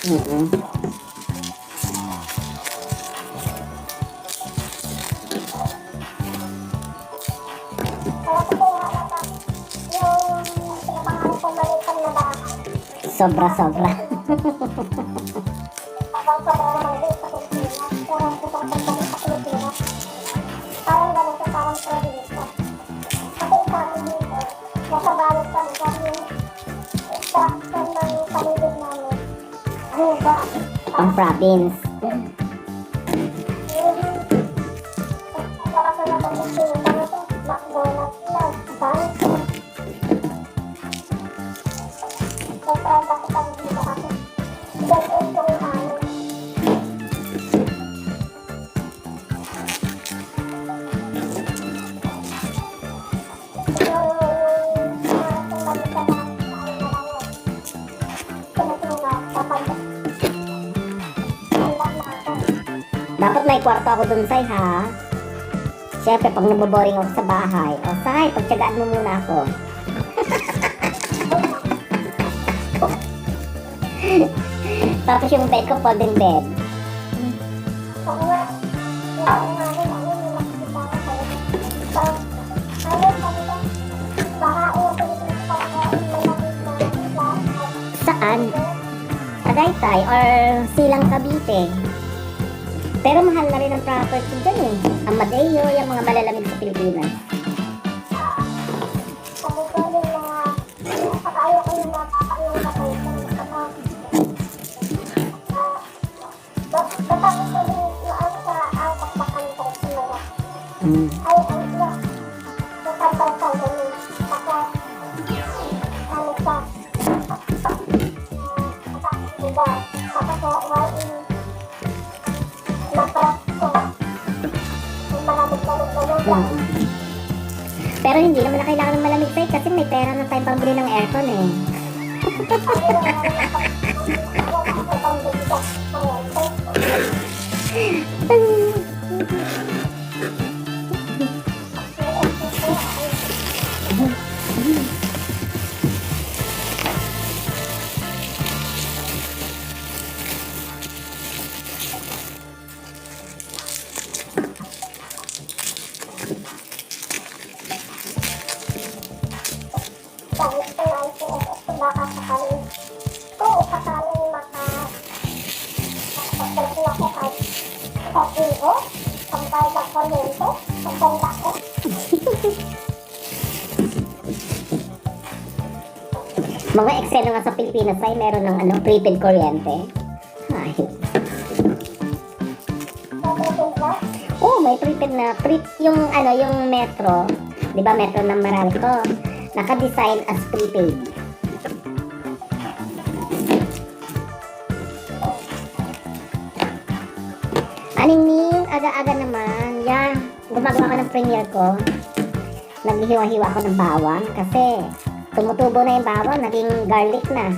Mm-mm. Sobra-sobra. Ang province. Dapat may kwarto ako dun, Say, ha? Siyempre, pag naboboring ako sa bahay, o, Say, pagtyagaan mo muna ako. Tapos yung bed ko, folding bed. Saan? Tagaytay or Silang Cavite? Pero mahal na rin ang property dyan eh. Amadeo, yung mga malalamig sa Pilipinas. Pero hindi naman na kailangan ng malamig sa'yo kasi may pera na tayo pang bili ng aircon eh. Mga eksena nga sa Pilipinas ay meron ng prepaid kuryente. Ay. Oh, may prepaid na yung yung metro, 'di ba? Metro ng Meralco. Naka-design as prepaid. Aningning, aga-aga naman. Yeah, gumagawa ko ng premiere ko. Naghihiwa-hiwa ako ng bawang kasi tumutubo na yung bawang, naging garlic na.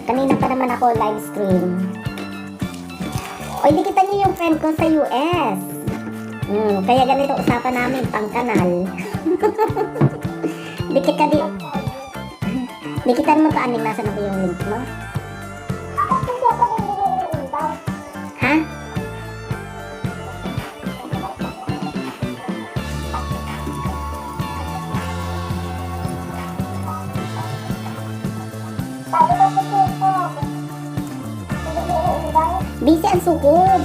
Kanina pa naman ako live stream. O, hindi kita niyo yung friend ko sa US. Kaya ganito usapan namin, pang kanal. Di kita naman paaning nasa na yung link mo? Ha? Busy ang sukob.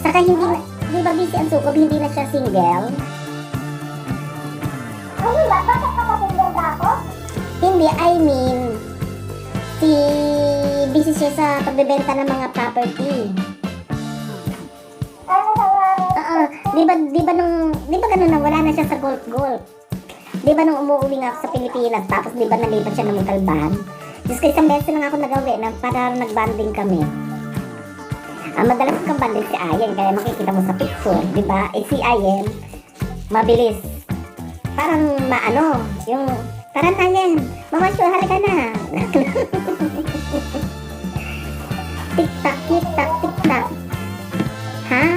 Saka hindi na, di ba busy ang sukob, hindi na siya single? Ay, bakit single ba ako? Hindi, I mean, busy siya sa pagbebenta ng mga property. Di ba ganun na wala na siya sa golf? Di ba nung umuwi nga ako sa Pilipinas, tapos di ba nalipat siya ng Montalban? Diyos ko, isang beses lang ako nagawi na para nagbanding kami. Madalas kang banding si Ayen, kaya makikita mo sa picture, di ba? Si Ayen, mabilis. Parang yung, tara na yan, mamasyo, halika na. Tik-tak, tik-tak, tik-tak. Ha?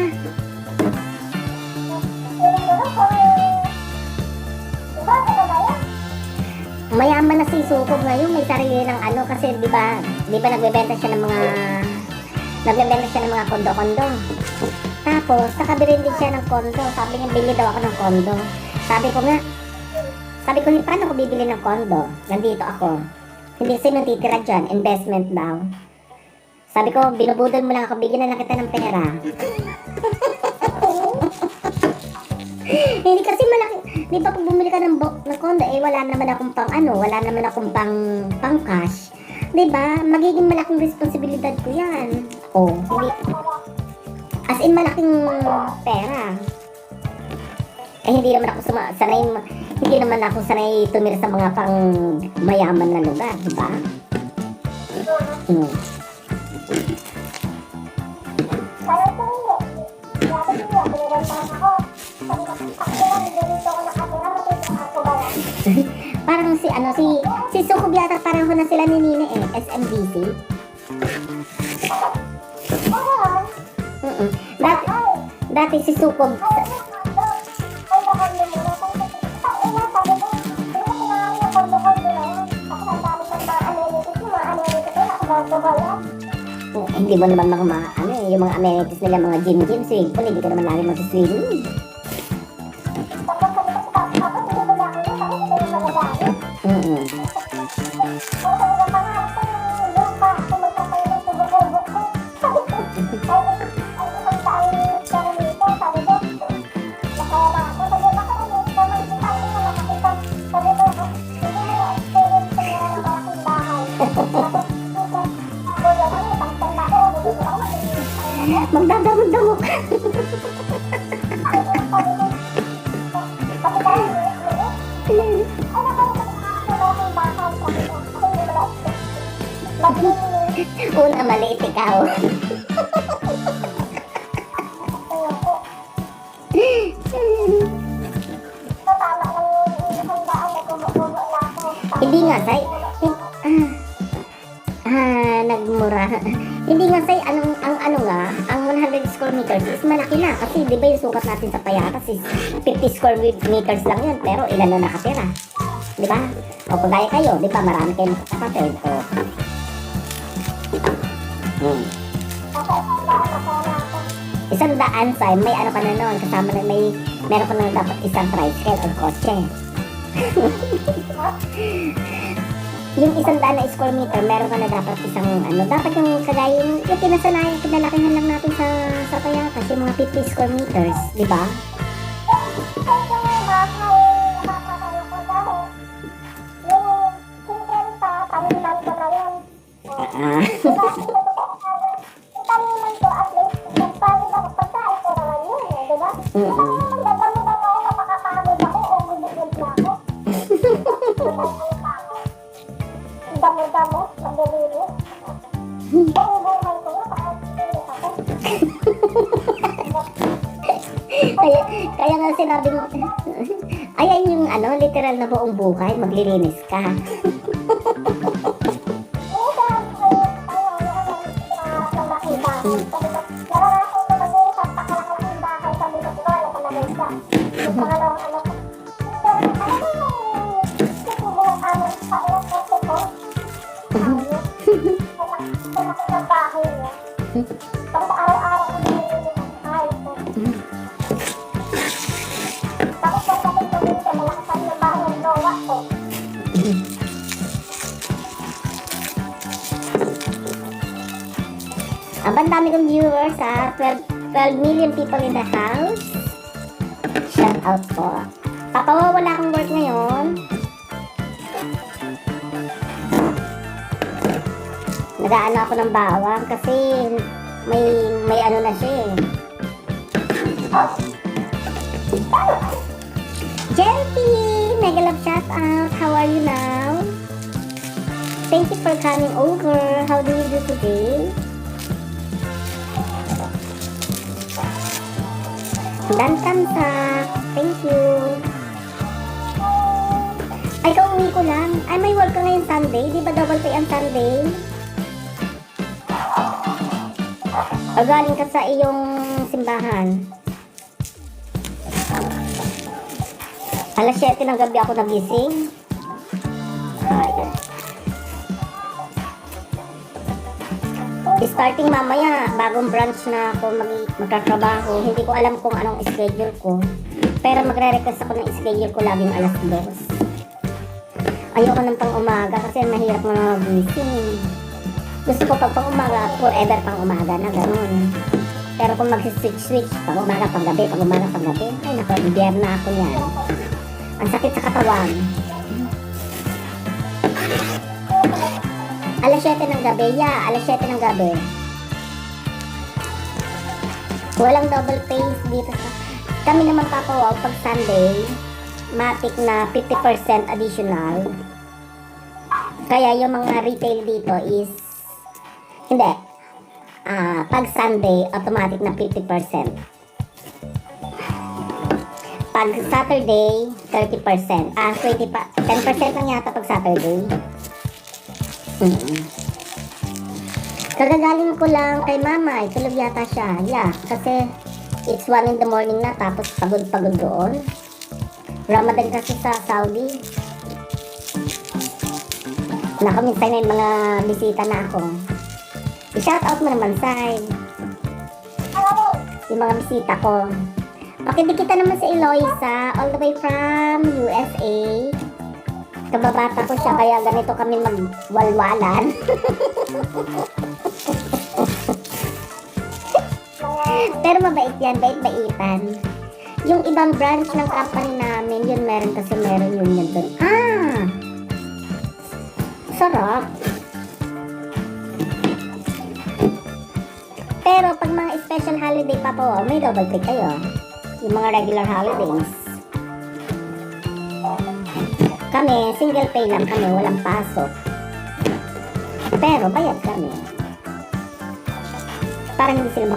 ngayon may sarili ng ano kasi di ba nagbebenta siya ng mga kondo-kondo. Tapos nakabili din siya ng kondo. Sabi niya bili daw ako ng kondo. Sabi ko, paano ko bibili ng kondo? Nandito ako. Hindi sino titira dyan, investment daw. Sabi ko, binubudol mo lang ako, bigyan na lang kita ng pera. Hindi kasi malaki, di ba pag bumili ka ng kondo, wala naman akong pang cash. Di ba? Magiging malaking responsibilidad ko yan. Oh, hindi. As in, malaking pera. Hindi naman ako sanay tumira sa mga pang mayaman na lugar, di ba? Parang si Sukob yata parang na sila ni Nina SMDC. Dati si Sukob hindi mo naman yung mga amenities nila, mga gym, swimming pool, hindi ka naman lagi mag-swimming. Magdadamot-damot. Una maliit ikaw. Hindi nga say nagmura. Hindi nga say ang 100 square meters is malaki na kasi di ba yung sukat natin sa Payatas is 50 square meters lang yun pero ilan na nakatira, di ba? O kagaya kayo, di ba marami kayong kapatid o $100 say may ano ka na nun kasama na meron ka na dapat isang tricycle o kotse. Yung 100 na square meter, meron ka na dapat isang dapat yung kagaya yung pinalakihan lang natin sa Payatas, yung mga 50 square meters, di ba? Kaya nga sinabi mo, ayan yung literal na buong buhay, maglilinis ka. Ang dami kong viewers 12 million people in the house. Shout out po. Wala akong work ngayon. Nag-aano ako ng bawang kasi may ano na siya eh. Jelly! Mega love shout out. How are you now? Thank you for coming over. How do you do today? Dantamsak. Thank you. Ay, kauwi ko lang. Ay, may work ka ngayon Sunday. Di ba double pay ang Sunday? O galing ka sa iyong simbahan? Alas 7 ng gabi ako nagising. Starting mamaya, bagong branch na ako magtatrabaho. Hindi ko alam kung anong schedule ko. Pero magre-request ako ng schedule ko laging alas 2. Ayoko ng pang umaga kasi mahirap mga gising. Gusto ko pag pang umaga, forever pang umaga na gano'n. Pero kung mag-switch, pang umaga, pang gabi, pang umaga, pang gabi, ay nako, ibiyar na ako yan. Ang sakit sa katawan. Alas 7 ng gabi, alas 7 ng gabi. Walang double face dito sa... Kami naman papawaw pag Sunday, matik na 50% additional. Kaya yung mga retail dito is... Hindi. Pag Sunday, automatic na 50%. Pag Saturday, 30%. 10% lang yata pag Saturday. Kagagaling ko lang kay mama, tulog yata siya. Kasi it's 1 in the morning na, tapos pagod doon. Ramadan kasi sa Saudi. Minsan may mga bisita na ako. I-shout out mo naman, Sai. Yung mga bisita ko. Okay, di kita naman si Eloisa, all the way from USA. Kababata ko siya, kaya ganito kami magwalwalan. Pero mabait yan, bait-baitan. Yung ibang branch ng company namin, yun meron yun doon. Sarap. Pero pag mga special holiday pa po, may double take kayo. Yung mga regular holidays. Kami, single pay lang kami, walang pasok. Pero bayad kami. Parang hindi sila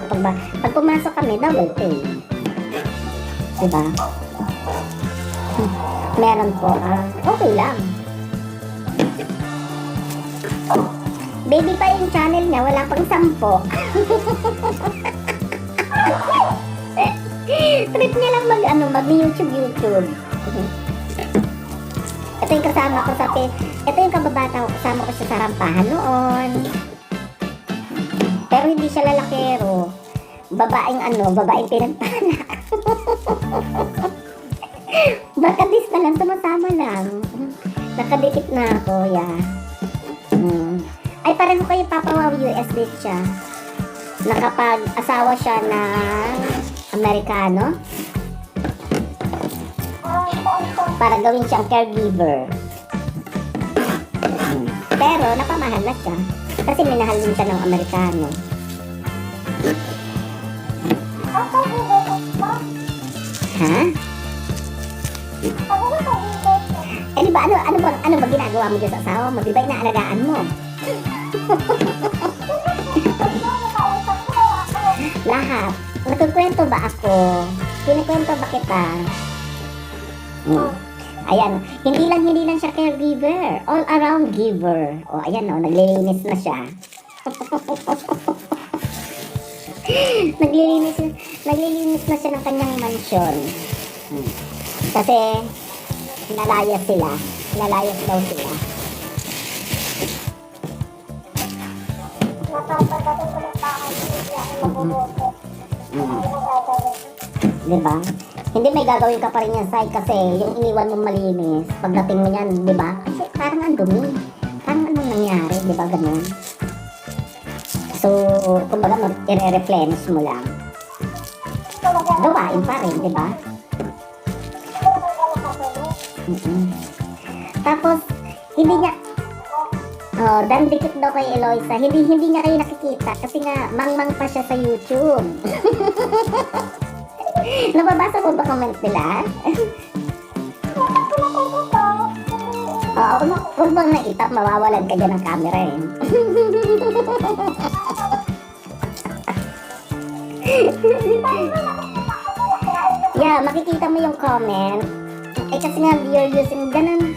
pag pumasok kami, double pay. Diba? Meron po, okay lang. Baby pa yung channel niya, wala pang 10. Trip niya lang mag-YouTube. Ito yung kasama ko ito yung kababata ko, kasama ko siya sa rampahan noon. Pero hindi siya lalakero. Babaeng pinagpanak. Baka dis na lang, sumasama lang. Nakadikit na ako, Ay, pareho kayo papawaw US date siya. Nakapag-asawa siya ng Amerikano. Para gawin siyang caregiver. Pero napamahal na siya. Kasi minahal din siya ng Amerikano. Ha? Eh di ba ano ba ginagawa mo dyan sa asawa mo? Di ba inaalagaan mo? Lahat. Nagkukwento ba ako? Kinikwento ba kita? Ayan, hindi lang siya caregiver, all around giver. Ayan naglilinis na siya. naglilinis na siya ng kanyang mansyon. Kasi nalayas daw sila. Diba? Hindi may gagawin ka pa rin yan, Sai, kasi yung iniwan mong malinis, pagdating mo yan, diba? Kasi parang ang dumi. Parang anong nangyari, diba? Ganun. So, kumbaga, i-replenish mo lang. Gawain pa rin, diba? Tapos, hindi niya, dan dikit daw kay Eloisa, hindi niya kayo nakikita kasi nga, mangmang pa siya sa YouTube. Nababasa mo ba comment nila? Huwag bang naitap, mawawalan ka dyan ng camera eh. Makikita mo yung comment. Kasi nga, you're using ganun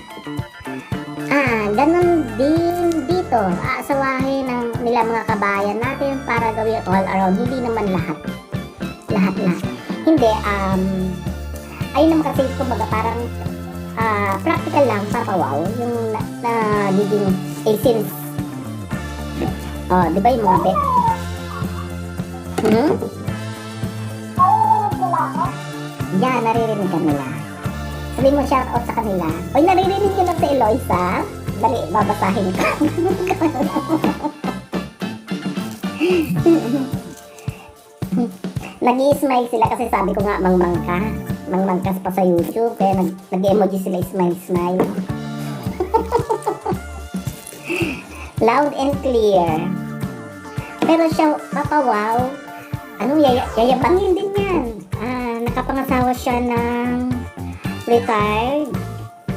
din dito. Aasawahin nila mga kabayan natin para gawin all around. Hindi naman lahat. Hindi, ayun naman kasi kumbaga parang practical lang, papawaw, yung nagiging since, di ba yung mga Hmm? Yan, naririnig ka nila. Sabi mo shout out sa kanila. Oy, naririnig nyo na si Eloisa. Dali, babasahin ka. Nag-i-smile sila kasi sabi ko nga mangmang ka. Mangmang ka pa sa YouTube. Kaya nag-emoji sila smile. Loud and clear. Pero siya, Papa Wow, yayabangin din yan. Nakapangasawa siya ng retired.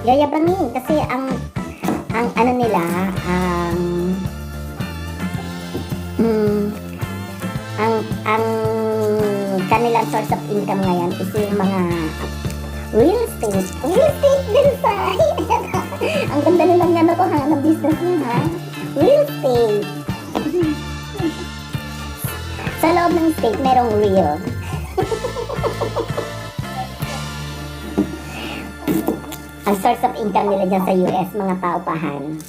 Yayabangin kasi ang ano nila, ang kanilang source of income ngayon is yung mga real estate. Real estate din sa ang ganda nilang ano ko ha, ng business niya ha. Real estate. Sa loob ng state, merong real. Ang source of income nila dyan sa US, mga paupahan.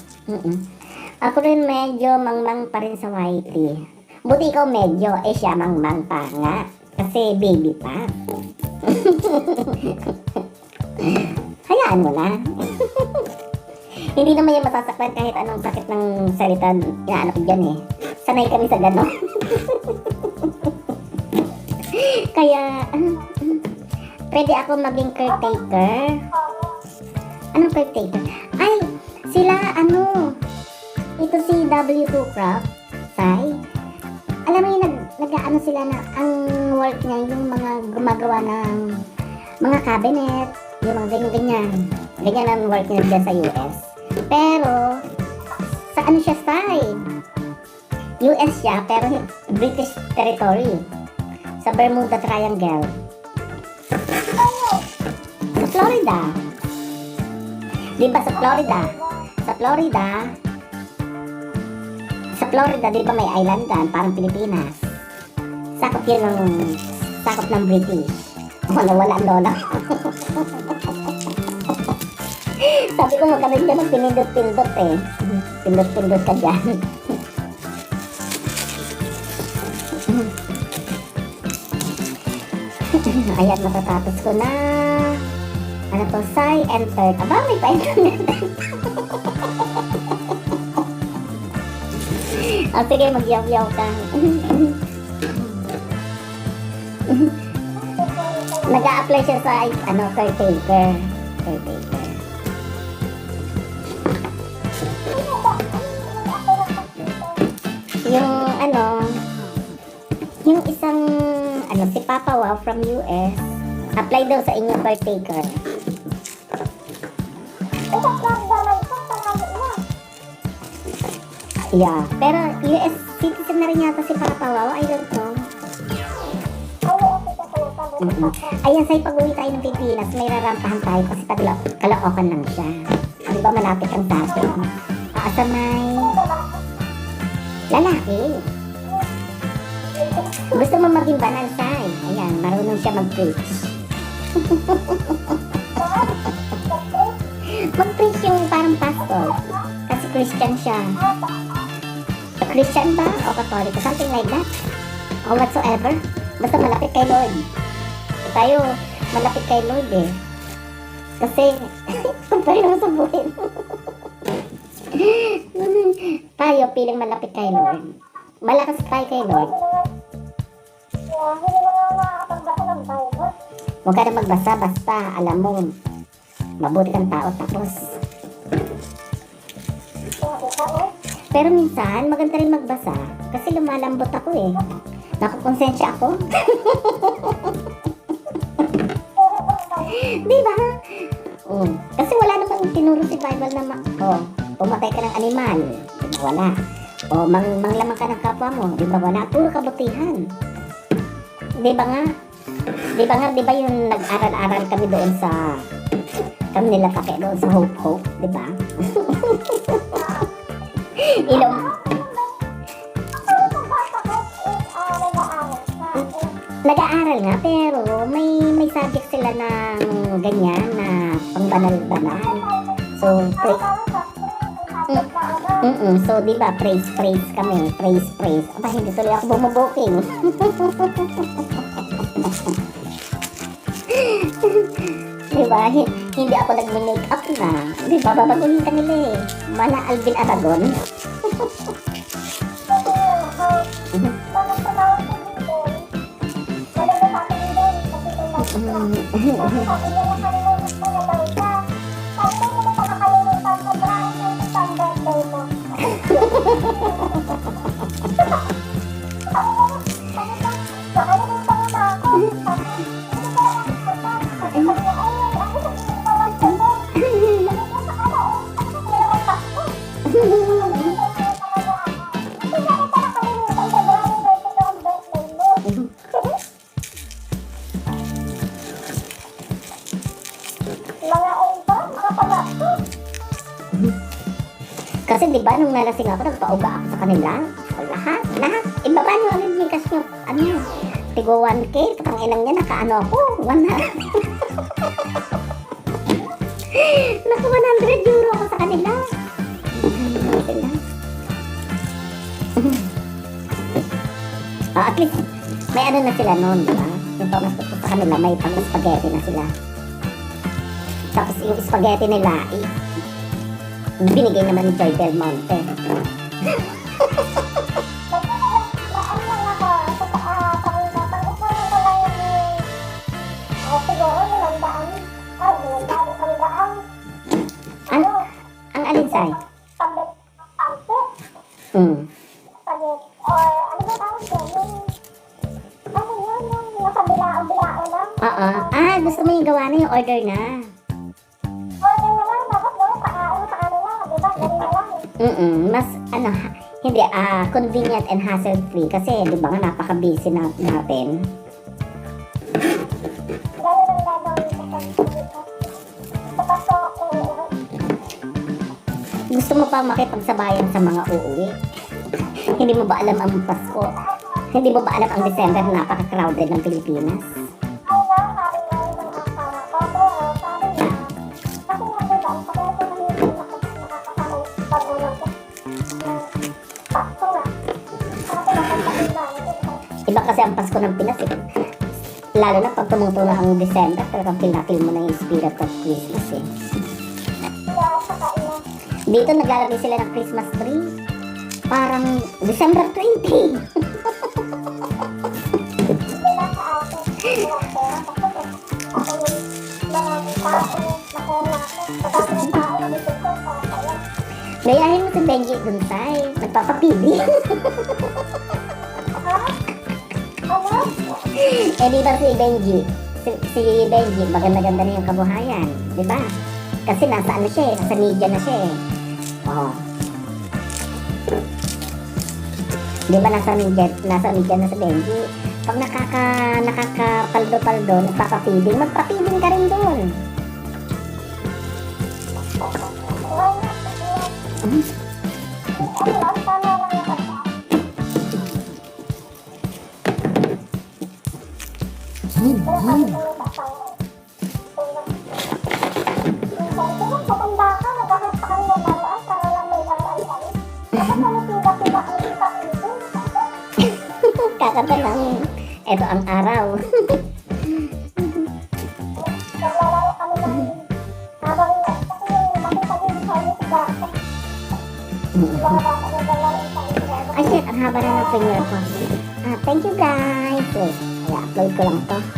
Ako rin medyo mangmang pa rin sa YT. Buti ikaw medyo, siya mangmang pa nga. Kasi baby pa. Hayaan mo na. Hindi naman yung masasaktan kahit anong sakit ng salita. Inaano ko dyan eh. Sanay kami sa gano'n. Kaya, pwede ako maging caretaker. Anong caretaker? Ay, sila ito si W2 Craft, Sai. Alam mo yung nag-ano sila na, ang work niya, yung mga gumagawa ng mga cabinet, yung mga ganyan-ganyan. Ganyan ang work niya dyan sa US. Pero, sa ano siya, Sai? US siya, pero British territory. Sa Bermuda Triangle. Sa Florida. Diba sa Florida? Sa Florida, diba may islandan, parang Pilipinas. Sakop yun sakop ng British. Wala ang lola. Sabi ko magkaroon dyan ng pinindot-pindot eh. Pindot-pindot ka dyan. Ayan, matatapos ko na. Ano to? Sai entered. Aba, may pa-internet. Sige, mag-yaw-yaw ka. Nag-a-apply siya sa, caretaker. Yung isang, si Papa Wow from US, apply daw sa inyong caretaker. Yeah, pero US citizen na rin yata si Papa Wow, I don't know. Ayan, sa'yo pag-uwi tayo ng Pilipinas, may rarampahan tayo kasi Caloocan lang siya. Di ba malapit ang sa atin? Sa may lalaki. Gusto mo maging banal, Sai? Ayan, marunong siya mag-preach. Mag-preach yung parang pastor. Kasi Christian siya. Christian ba? O Catholic? Something like that? O whatsoever? Basta malapit kay Lord. Tayo, malapit kay Lord eh. Kasi, compare naman sa buhay. Tayo, piling malapit kay Lord. Malakas tayo kay Lord. Huwag ka na magbasa, basta alam mo, mabuti kang tao tapos. Pero minsan, maganda rin magbasa kasi lumalambot ako eh. Nakukonsensya ako. Diba? Kasi wala namang tinuro si Bible na pumatay ka ng animal. Diba? Wala. Manglamang ka ng kapwa mo. Diba? Wala. Puro kabutihan. Diba nga? Diba yung nag-aral-aral kami doon sa kami nila take doon sa Hope. Diba? Nag-aaral nga, pero may subject sila ng ganyan na pangbanal-banal. So, So, di ba, praise kami. Praise. Aba, hindi tuloy ako bumubuking. Di ba? Hindi ako nag-make up na. Di ba, babaguhin ka nila eh. Mala Alvin Aragon. Kasi di ba nung nalasing ako, nagpauga ako sa kanila. Lahat. Ibaba nyo ang Gcash nyo. Tigo 1K, katanginang niya, nakaano ako. 100. Naka 100 euro ako sa kanila. At least, may ano na sila noon, di ba? Yung pamasok ko sa kanila, may pang-spaghetti na sila. Tapos yung spaghetti nila, binigay naman ni Joy Del Monte. Ang alinsay? Oo. Gusto mo yung gawa na yung order na. Mas hindi convenient and hassle free kasi di ba nga napaka-busy natin. Gusto mo pa makipagsabayan sa mga uuwi? Hindi mo ba alam ang Pasko? Hindi mo ba alam ang December na napaka-crowded ng Pilipinas? Iba kasi ang Pasko ng Pinas eh. Lalo na pag tumutulong ang December, talagang pinapil mo na yung spirit of Christmas eh. Dito naglalagay sila ng Christmas tree. Parang December 20. Gayahin mo si Benji dun tay. Nagpapapili. Di ba si Benji? Si Benji, maganda-ganda na yung kabuhayan. Di ba? Kasi nasa ano siya eh. Nasa media na siya eh. Di ba nasa media na si Benji? Pag nakakapaldo-paldo, nagpapapiling, magpapiling ka rin doon. Kakanta lang. Ito ang araw. Ay, shit, ang haba na ng finger ko. Thank you guys. I-upload ko lang to.